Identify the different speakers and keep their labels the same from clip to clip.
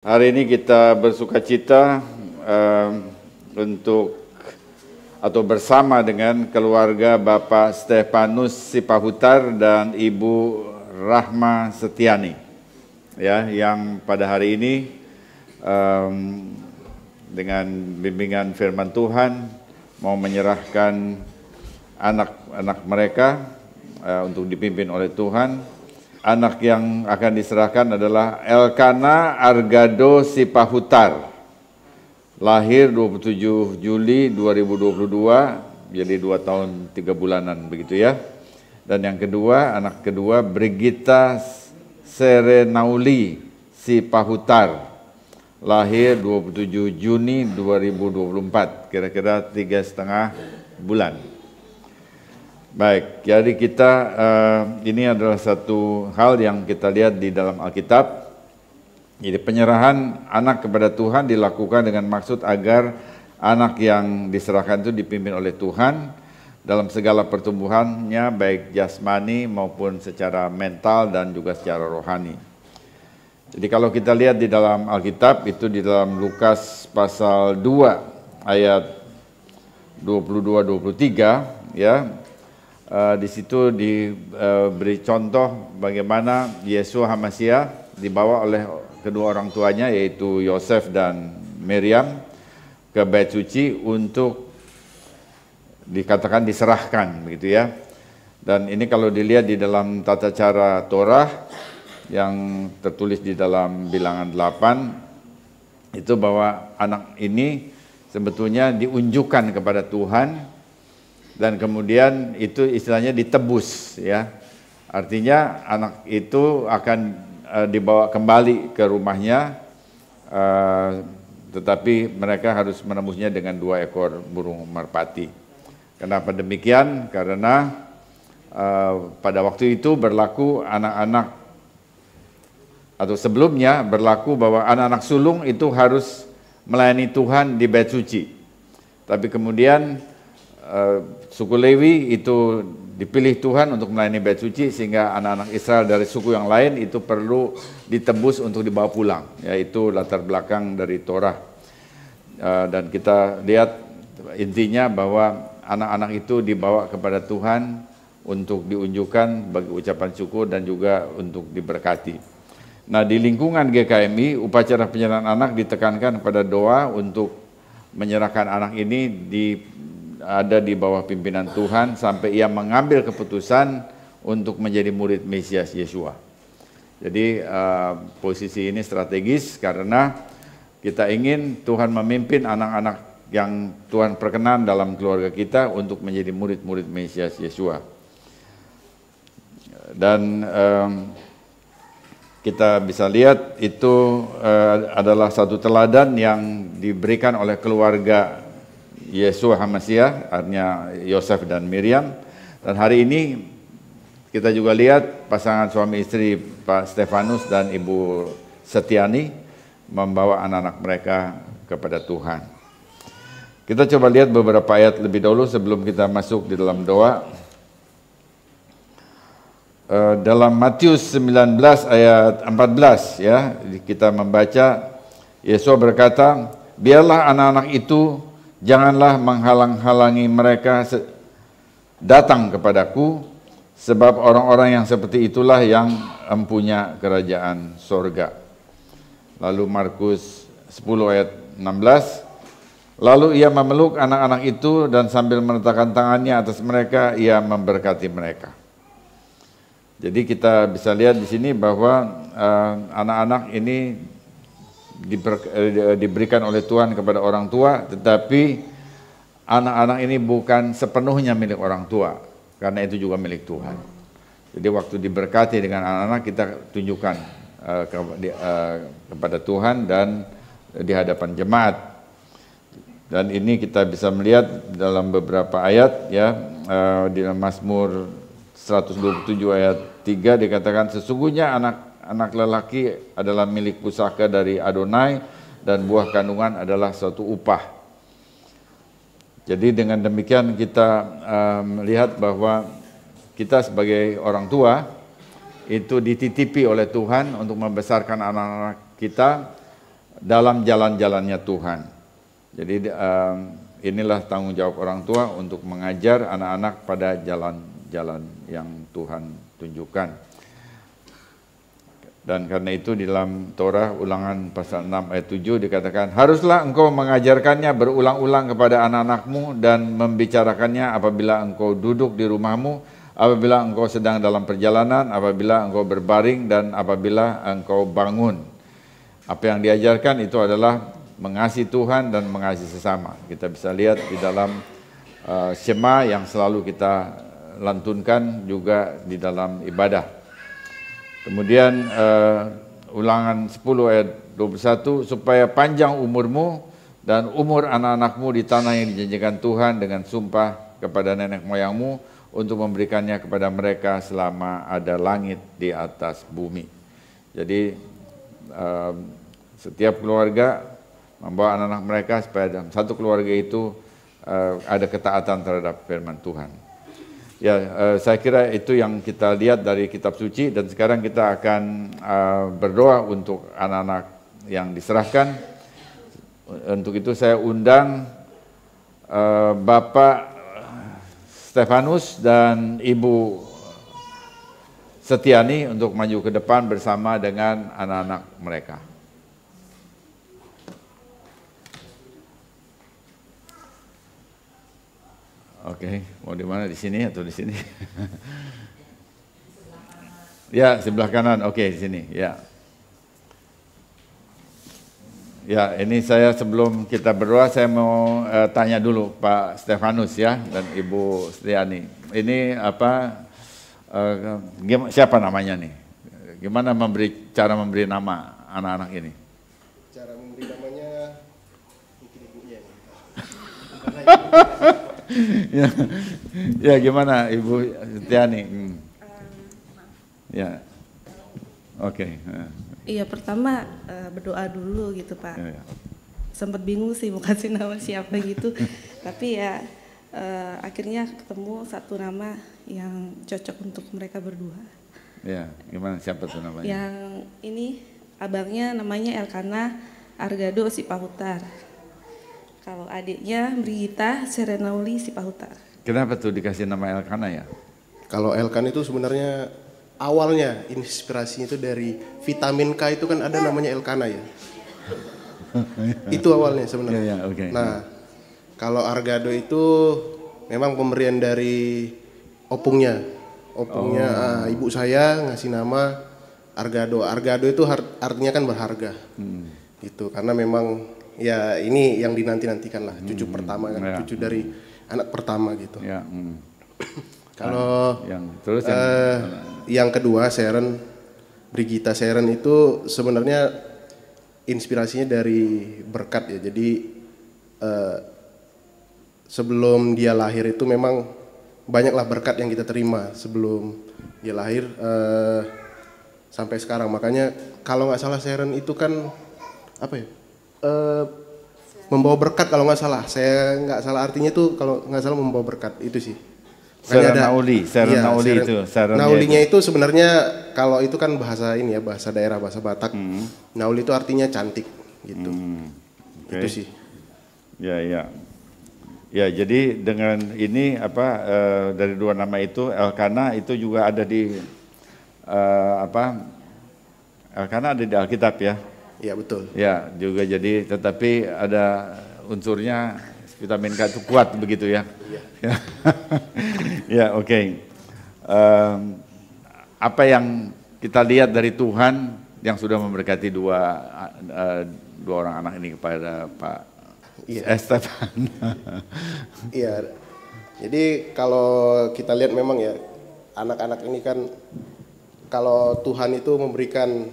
Speaker 1: Hari ini kita bersukacita untuk atau bersama dengan keluarga Bapak Stefanus Sipahutar dan Ibu Rahma Setiani, ya, yang pada hari ini dengan bimbingan firman Tuhan mau menyerahkan anak-anak mereka untuk dipimpin oleh Tuhan. Anak yang akan diserahkan adalah Elkana Argado Sipahutar, lahir 27 Juli 2022, jadi 2 tahun 3 bulanan begitu ya. Dan yang kedua, anak kedua Brigita Serenauli Sipahutar, lahir 27 Juni 2024, kira-kira 3,5 bulan. Baik, jadi kita ini adalah satu hal yang kita lihat di dalam Alkitab. Jadi penyerahan anak kepada Tuhan dilakukan dengan maksud agar anak yang diserahkan itu dipimpin oleh Tuhan dalam segala pertumbuhannya, baik jasmani maupun secara mental dan juga secara rohani. Jadi kalau kita lihat di dalam Alkitab, itu di dalam Lukas pasal 2 ayat 22-23 ya. Di situ diberi contoh bagaimana Yesua HaMasiah dibawa oleh kedua orang tuanya, yaitu Yosef dan Miriam, ke Bait Suci untuk dikatakan diserahkan begitu ya. Dan ini kalau dilihat di dalam tata cara Torah yang tertulis di dalam Bilangan 8, itu bahwa anak ini sebetulnya diunjukkan kepada Tuhan dan kemudian itu istilahnya ditebus ya. Artinya anak itu akan dibawa kembali ke rumahnya, tetapi mereka harus menembusnya dengan 2 ekor burung merpati. Kenapa demikian? Karena pada waktu itu berlaku anak-anak, atau sebelumnya berlaku bahwa anak-anak sulung itu harus melayani Tuhan di Bait Suci. Tapi kemudian suku Lewi itu dipilih Tuhan untuk melayani Bait Suci, sehingga anak-anak Israel dari suku yang lain itu perlu ditebus untuk dibawa pulang. Yaitu latar belakang dari Torah. Dan kita lihat intinya bahwa anak-anak itu dibawa kepada Tuhan untuk diunjukkan bagi ucapan syukur dan juga untuk diberkati. Nah, di lingkungan GKMI, upacara penyerahan anak ditekankan pada doa untuk menyerahkan anak ini ada di bawah pimpinan Tuhan sampai ia mengambil keputusan untuk menjadi murid Mesias Yesua. Jadi posisi ini strategis karena kita ingin Tuhan memimpin anak-anak yang Tuhan perkenan dalam keluarga kita untuk menjadi murid-murid Mesias Yesua. Dan kita bisa lihat itu adalah satu teladan yang diberikan oleh keluarga Yesua HaMasiah, artinya Yosef dan Miriam. Dan hari ini kita juga lihat pasangan suami istri Pak Stefanus dan Ibu Setiani membawa anak-anak mereka kepada Tuhan. Kita coba lihat beberapa ayat lebih dahulu sebelum kita masuk di dalam doa. Dalam Matius 19 ayat 14 ya, kita membaca Yesus berkata, "Biarlah anak-anak itu janganlah menghalang-halangi mereka datang kepadaku, sebab orang-orang yang seperti itulah yang mempunyai kerajaan sorga." Lalu Markus 10 ayat 16, "Lalu ia memeluk anak-anak itu dan sambil meletakkan tangannya atas mereka, ia memberkati mereka." Jadi kita bisa lihat di sini bahwa anak-anak ini diberikan oleh Tuhan kepada orang tua, tetapi anak-anak ini bukan sepenuhnya milik orang tua, karena itu juga milik Tuhan. Jadi waktu diberkati dengan anak-anak, kita tunjukkan kepada Tuhan dan di hadapan jemaat. Dan ini kita bisa melihat dalam beberapa ayat ya, di Mazmur 127 ayat 3 dikatakan, "Sesungguhnya anak lelaki adalah milik pusaka dari Adonai, dan buah kandungan adalah suatu upah." Jadi dengan demikian kita melihat bahwa kita sebagai orang tua itu dititipi oleh Tuhan untuk membesarkan anak-anak kita dalam jalan-jalannya Tuhan. Jadi inilah tanggung jawab orang tua untuk mengajar anak-anak pada jalan-jalan yang Tuhan tunjukkan. Dan karena itu di dalam Torah Ulangan pasal 6 ayat 7 dikatakan, haruslah engkau mengajarkannya berulang-ulang kepada anak-anakmu dan membicarakannya apabila engkau duduk di rumahmu, apabila engkau sedang dalam perjalanan, apabila engkau berbaring, dan apabila engkau bangun. Apa yang diajarkan itu adalah mengasihi Tuhan dan mengasihi sesama. Kita bisa lihat di dalam Shema yang selalu kita lantunkan juga di dalam ibadah. Kemudian Ulangan 10 ayat 21, supaya panjang umurmu dan umur anak-anakmu di tanah yang dijanjikan Tuhan dengan sumpah kepada nenek moyangmu untuk memberikannya kepada mereka selama ada langit di atas bumi. Jadi setiap keluarga membawa anak-anak mereka supaya dalam satu keluarga itu ada ketaatan terhadap firman Tuhan. Ya, saya kira itu yang kita lihat dari kitab suci, dan sekarang kita akan berdoa untuk anak-anak yang diserahkan. Untuk itu saya undang Bapak Stefanus dan Ibu Setiani untuk maju ke depan bersama dengan anak-anak mereka. Oke, mau di mana? Di sini atau di sini? Ya, sebelah kanan. Oke, di sini. Ya. Ya, ini saya sebelum kita berdoa, saya mau tanya dulu Pak Stefanus ya dan Ibu Setiani. Ini apa? Siapa namanya nih? Gimana cara memberi nama anak-anak ini?
Speaker 2: Cara memberi namanya mungkin ibunya.
Speaker 1: Ya, gimana Ibu Setiani? Ya, oke.
Speaker 3: Iya, pertama berdoa dulu gitu Pak.
Speaker 1: Ya.
Speaker 3: Sempat bingung sih mau kasih nama siapa gitu, tapi ya akhirnya ketemu satu nama yang cocok untuk mereka berdua.
Speaker 1: Ya, gimana, siapa tuh namanya?
Speaker 3: Yang ini abangnya namanya Elkana Argado Sipahutar. Kalau adiknya Brigita Serenauli Sipahutar.
Speaker 1: Kenapa tuh dikasih nama Elkana ya?
Speaker 2: Kalau Elkan itu sebenarnya awalnya inspirasinya itu dari vitamin K, itu kan ada namanya Elkana ya. Itu awalnya sebenarnya.
Speaker 1: Ya, okay.
Speaker 2: Nah, kalau Argado itu memang pemberian dari opungnya. Ibu saya ngasih nama Argado. Argado itu artinya kan berharga. Gitu, karena memang ya ini yang dinanti-nantikan lah, cucu pertama kan, ya. Cucu dari anak pertama gitu. Ya. Kalau yang kedua Brigita Seren itu sebenarnya inspirasinya dari berkat ya. Jadi sebelum dia lahir itu memang banyaklah berkat yang kita terima sebelum dia lahir sampai sekarang. Makanya kalau nggak salah Seren itu kan apa ya? Membawa berkat kalau nggak salah. Saya nggak salah artinya tuh kalau nggak salah membawa berkat itu sih.
Speaker 1: Serenauli itu.
Speaker 2: Naulinya itu sebenarnya kalau itu kan bahasa ini ya, bahasa daerah, bahasa Batak. Nauli itu artinya cantik gitu. Okay. Itu sih. Ya, jadi dengan ini dari dua nama itu, Elkana itu juga ada di Elkana ada di Alkitab ya. Iya betul.
Speaker 1: Ya, juga jadi, tetapi ada unsurnya vitamin K itu kuat begitu ya. Iya. Ya, oke. Apa yang kita lihat dari Tuhan yang sudah memberkati dua orang anak ini kepada Pak Stefan?
Speaker 2: Iya. Jadi kalau kita lihat memang ya, anak-anak ini kan kalau Tuhan itu memberikan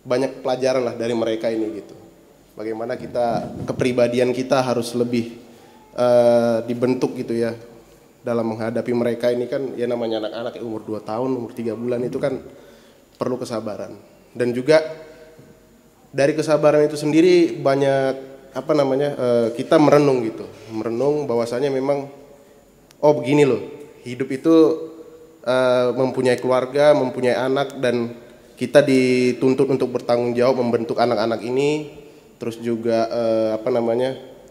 Speaker 2: banyak pelajaran lah dari mereka ini gitu. Bagaimana kepribadian kita harus lebih dibentuk gitu ya dalam menghadapi mereka ini kan ya, namanya anak-anak umur 2 tahun, umur 3 bulan itu kan perlu kesabaran. Dan juga dari kesabaran itu sendiri banyak kita merenung gitu. Merenung bahwasanya memang begini loh, hidup itu mempunyai keluarga, mempunyai anak, dan kita dituntut untuk bertanggung jawab membentuk anak-anak ini terus juga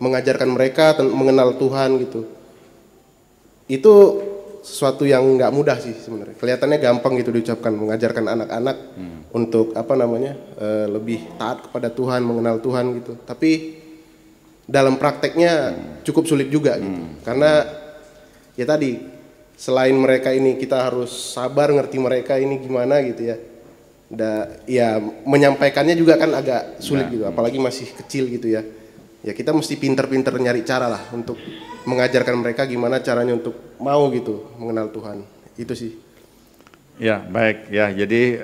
Speaker 2: mengajarkan mereka mengenal Tuhan gitu. Itu sesuatu yang nggak mudah sih sebenarnya. Kelihatannya gampang gitu diucapkan, mengajarkan anak-anak untuk lebih taat kepada Tuhan, mengenal Tuhan gitu. Tapi dalam prakteknya cukup sulit juga gitu. Karena ya tadi, selain mereka ini kita harus sabar ngerti mereka ini gimana gitu ya. Ya menyampaikannya juga kan agak sulit gitu, apalagi masih kecil gitu ya. Ya kita mesti pinter-pinter nyari cara lah untuk mengajarkan mereka gimana caranya untuk mau gitu mengenal Tuhan. Itu sih.
Speaker 1: Ya, baik ya. Jadi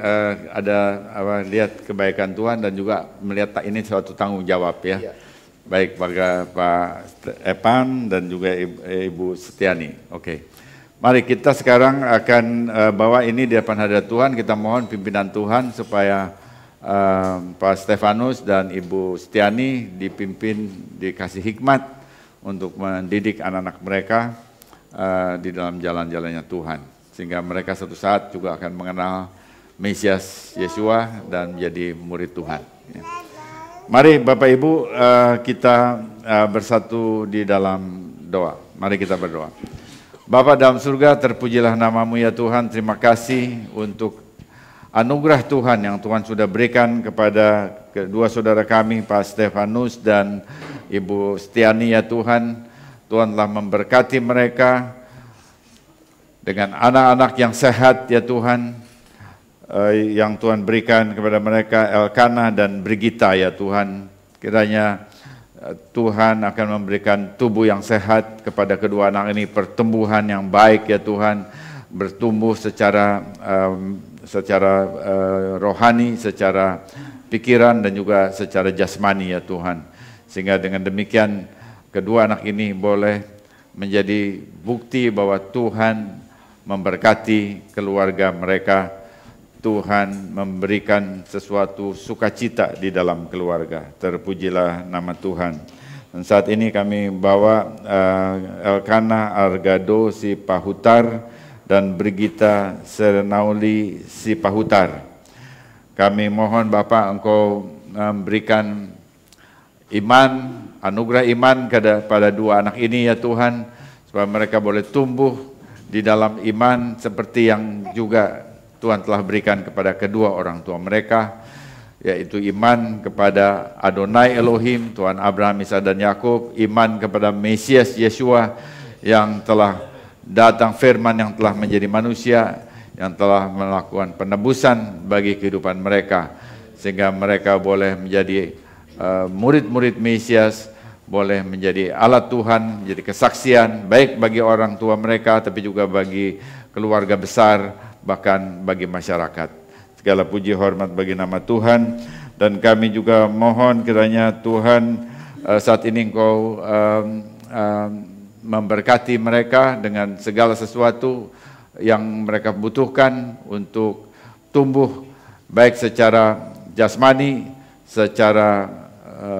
Speaker 1: lihat kebaikan Tuhan dan juga melihat ini suatu tanggung jawab ya. Baik bagi Pak Epan dan juga Ibu Setiani. Oke. Mari kita sekarang akan bawa ini di depan hadirat Tuhan. Kita mohon pimpinan Tuhan supaya Pak Stefanus dan Ibu Setiani dipimpin, dikasih hikmat untuk mendidik anak-anak mereka di dalam jalan-jalannya Tuhan. Sehingga mereka suatu saat juga akan mengenal Mesias Yesua dan menjadi murid Tuhan. Mari Bapak Ibu kita bersatu di dalam doa. Mari kita berdoa. Bapa dalam surga, terpujilah namamu ya Tuhan. Terima kasih untuk anugerah Tuhan yang Tuhan sudah berikan kepada kedua saudara kami, Pak Stefanus dan Ibu Setiani ya Tuhan. Tuhan telah memberkati mereka dengan anak-anak yang sehat ya Tuhan, yang Tuhan berikan kepada mereka, Elkanah dan Brigita ya Tuhan. Kiranya Tuhan akan memberikan tubuh yang sehat kepada kedua anak ini, pertumbuhan yang baik ya Tuhan, bertumbuh secara rohani, secara pikiran dan juga secara jasmani ya Tuhan. Sehingga dengan demikian kedua anak ini boleh menjadi bukti bahwa Tuhan memberkati keluarga mereka. Tuhan memberikan sesuatu sukacita di dalam keluarga. Terpujilah nama Tuhan. Dan saat ini kami bawa Elkanah Argado Sipahutar dan Brigita Serenauli Sipahutar. Kami mohon Bapak Engkau memberikan iman, anugerah iman kepada dua anak ini ya Tuhan, supaya mereka boleh tumbuh di dalam iman seperti yang juga Tuhan telah berikan kepada kedua orang tua mereka, yaitu iman kepada Adonai Elohim, Tuhan Abraham, Ishak dan Yakub, iman kepada Mesias Yesua yang telah datang, firman yang telah menjadi manusia, yang telah melakukan penebusan bagi kehidupan mereka, sehingga mereka boleh menjadi murid-murid Mesias, boleh menjadi alat Tuhan, menjadi kesaksian, baik bagi orang tua mereka, tapi juga bagi keluarga besar, bahkan bagi masyarakat. Segala puji hormat bagi nama Tuhan. Dan kami juga mohon kiranya Tuhan saat ini Engkau memberkati mereka dengan segala sesuatu yang mereka butuhkan untuk tumbuh baik secara jasmani, secara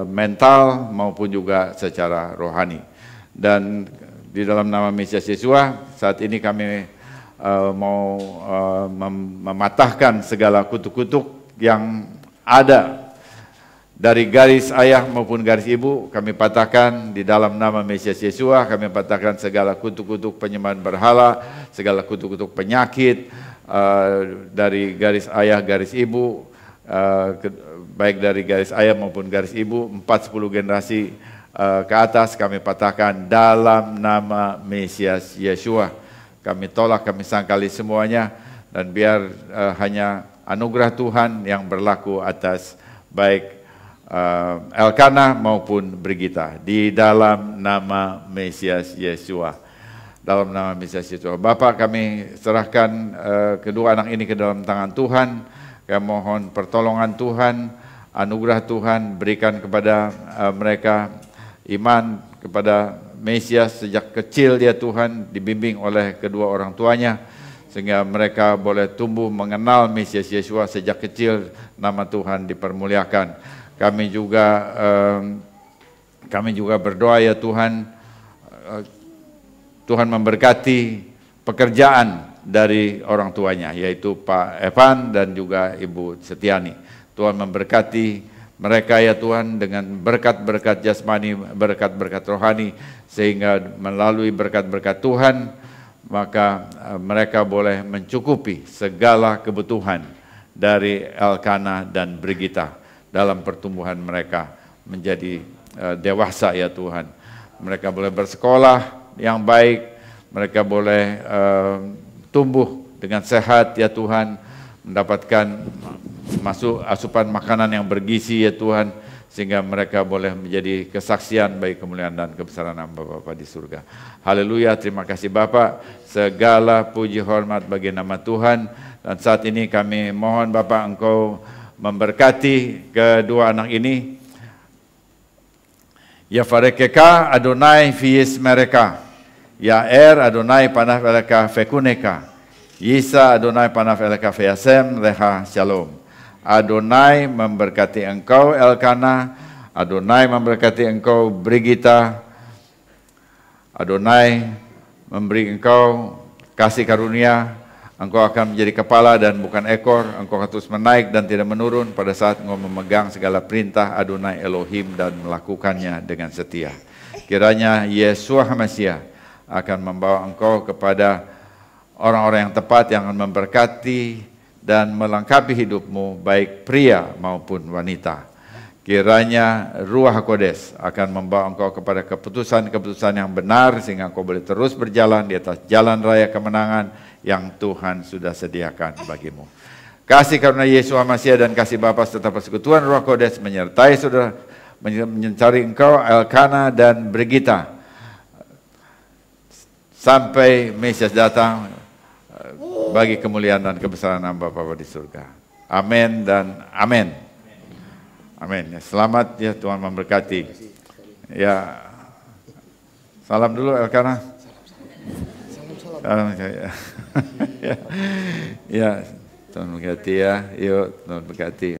Speaker 1: mental maupun juga secara rohani. Dan di dalam nama Mesias Yesua saat ini kami mau mematahkan segala kutuk-kutuk yang ada dari garis ayah maupun garis ibu. Kami patahkan di dalam nama Mesias Yesua. Kami patahkan segala kutuk-kutuk penyembahan berhala, segala kutuk-kutuk penyakit dari garis ayah, garis ibu, baik dari garis ayah maupun garis ibu, 40 generasi ke atas kami patahkan dalam nama Mesias Yesua. Kami tolak, kami sangkali semuanya, dan biar hanya anugerah Tuhan yang berlaku atas baik Elkanah maupun Brigita di dalam nama Mesias Yesua. Dalam nama Mesias Yesua. Bapak, kami serahkan kedua anak ini ke dalam tangan Tuhan. Kami mohon pertolongan Tuhan, anugerah Tuhan, berikan kepada mereka iman kepada Mesias sejak kecil ya Tuhan, dibimbing oleh kedua orang tuanya, sehingga mereka boleh tumbuh mengenal Mesias Yesua sejak kecil, nama Tuhan dipermuliakan. Kami juga berdoa ya Tuhan, Tuhan memberkati pekerjaan dari orang tuanya, yaitu Pak Evan dan juga Ibu Setiani. Tuhan memberkati mereka ya Tuhan dengan berkat-berkat jasmani, berkat-berkat rohani, sehingga melalui berkat-berkat Tuhan maka mereka boleh mencukupi segala kebutuhan dari Elkana dan Brigita dalam pertumbuhan mereka menjadi dewasa ya Tuhan. Mereka boleh bersekolah yang baik, mereka boleh tumbuh dengan sehat ya Tuhan, mendapatkan masuk asupan makanan yang bergizi ya Tuhan, sehingga mereka boleh menjadi kesaksian bagi kemuliaan dan kebesaran nama Bapa di surga. Haleluya, terima kasih Bapa, segala puji hormat bagi nama Tuhan. Dan saat ini kami mohon Bapa Engkau memberkati kedua anak ini. Ya farekeka Adonai fiis mereka, ya Adonai panah mereka fekuneka, Yisa Adonai panah mereka feasem leha shalom. Adonai memberkati engkau Elkana, Adonai memberkati engkau Brigita, Adonai memberi engkau kasih karunia, engkau akan menjadi kepala dan bukan ekor, engkau akan terus menaik dan tidak menurun pada saat engkau memegang segala perintah Adonai Elohim dan melakukannya dengan setia. Kiranya Yesua HaMashiach akan membawa engkau kepada orang-orang yang tepat yang akan memberkati dan melengkapi hidupmu, baik pria maupun wanita. Kiranya Ruach HaKodes akan membawa engkau kepada keputusan-keputusan yang benar, sehingga engkau boleh terus berjalan di atas jalan raya kemenangan yang Tuhan sudah sediakan bagimu. Kasih karunia Yesus HaMashiach dan kasih Bapa serta persekutuan Ruach HaKodes menyertai saudara, mencari engkau Elkana dan Brigita sampai Mesias datang, bagi kemuliaan dan kebesaran nama Bapa di surga. Amin dan amin. Amin. Ya, selamat ya, Tuhan memberkati. Ya, salam dulu Elkana. Salam. Ya, Tuhan memberkati ya. Yuk, Tuhan memberkati.